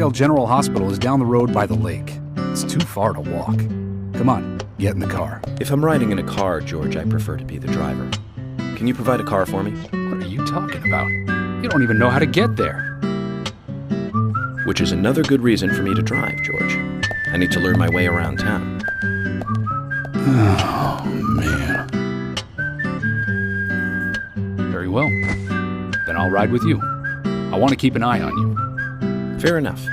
Sunnydale General Hospital is down the road by the lake. It's too far to walk. Come on, get in the car. If I'm riding in a car, George, I prefer to be the driver. Can you provide a car for me? What are you talking about? You don't even know how to get there. Which is another good reason for me to drive, George. I need to learn my way around town. Oh, man. Very well. Then I'll ride with you. I want to keep an eye on you. Fair enough.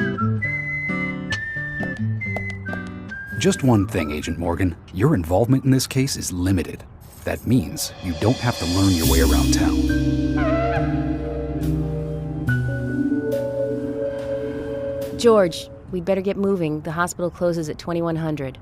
Just one thing, Agent Morgan. Your involvement in this case is limited. That means you don't have to learn your way around town. George, we'd better get moving. The hospital closes at 2100.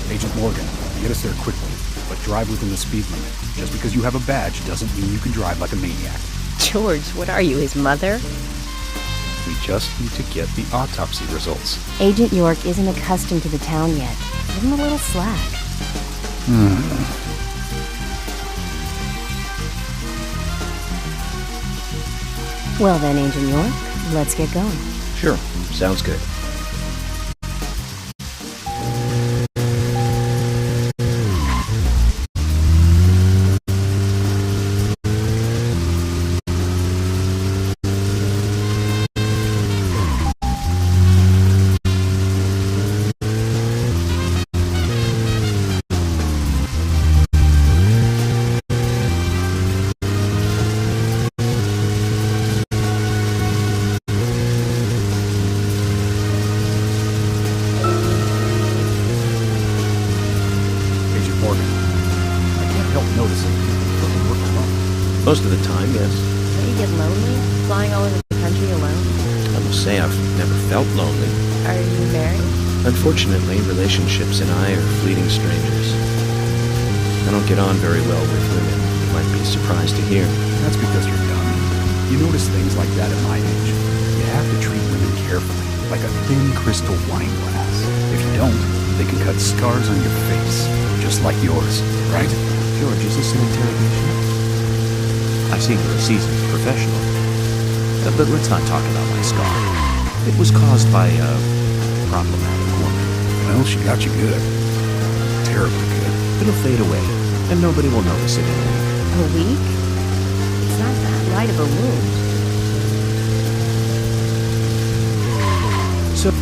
Agent Morgan, get us there quickly, but drive within the speed limit. Just because you have a badge doesn't mean you can drive like a maniac. George, what are you, his mother? We just need to get the autopsy results. Agent York isn't accustomed to the town yet. Give him a little slack. Well then, Agent York, let's get going. Sure, sounds good. Most of the time, yes. Don't you get lonely, flying all over the country alone? I must say I've never felt lonely. Are you married? Unfortunately, relationships and I are fleeting strangers. I don't get on very well with women, you might be surprised to hear. That's because you're young. You notice things like that at my age. You have to treat women carefully, like a thin crystal wine glass. If you don't, they can cut scars on your face, just like yours, right? George, is this an interrogation? I see you're a seasoned professional. But let's not talk about my scar. It was caused by a problematic woman. Well, she got you good. Terribly good. It'll fade away, and nobody will notice it in a week. A week? It's not that light of a wound. So...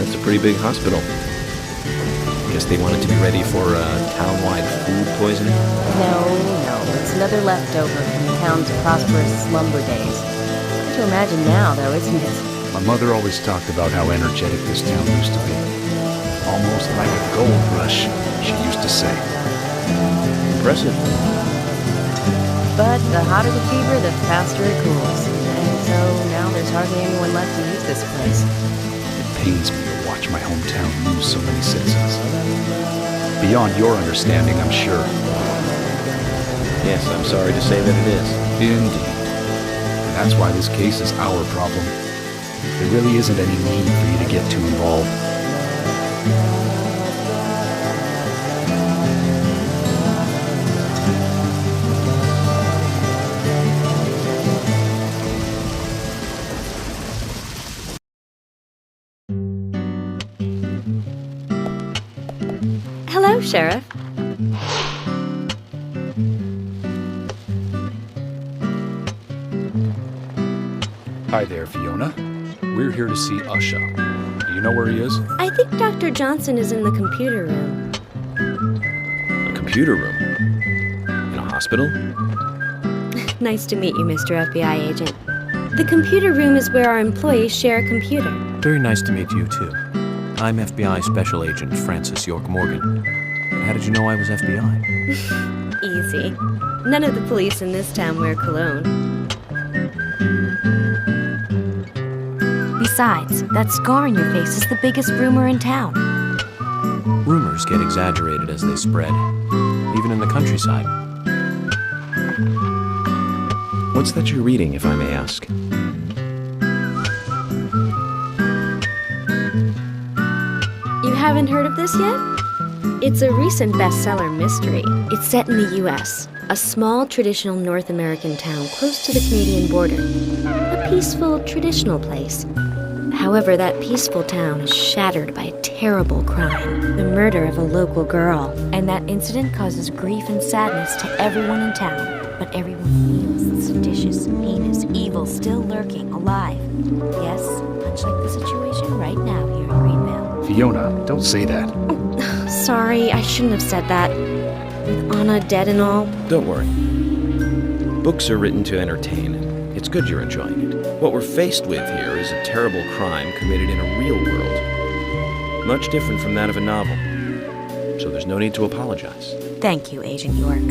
That's a pretty big hospital. Guess they wanted to be ready for town-wide food poisoning? No, it's another leftover from the town's prosperous slumber days. Hard to imagine now, though, isn't it? My mother always talked about how energetic this town used to be. Almost like a gold rush, she used to say. Impressive. But the hotter the fever, the faster it cools. And so now there's hardly anyone left to use this place. It pains me to watch my hometown lose so many citizens. Beyond your understanding, I'm sure. Yes, I'm sorry to say that it is. Indeed. And that's why this case is our problem. There really isn't any need for you to get too involved. Hello, Sheriff. Hi there, Fiona. We're here to see Usha. Do you know where he is? I think Dr. Johnson is in the computer room. A computer room? In a hospital? Nice to meet you, Mr. FBI agent. The computer room is where our employees share a computer. Very nice to meet you, too. I'm FBI Special Agent Francis York Morgan. How did you know I was FBI? Easy. None of the police in this town wear cologne. Besides, that scar on your face is the biggest rumor in town. Rumors get exaggerated as they spread, even in the countryside. What's that you're reading, if I may ask? You haven't heard of this yet? It's a recent bestseller mystery. It's set in the U.S., a small traditional North American town close to the Canadian border. A peaceful, traditional place. However, that peaceful town is shattered by a terrible crime, the murder of a local girl. And that incident causes grief and sadness to everyone in town. But everyone feels the seditious, heinous evil still lurking alive. Yes, much like the situation right now here in Greenville. Fiona, don't say that. Sorry, I shouldn't have said that. With Anna dead and all. Don't worry. Books are written to entertain, and it's good you're enjoying it. What we're faced with here is a terrible crime committed in a real world. Much different from that of a novel. So there's no need to apologize. Thank you, Agent York.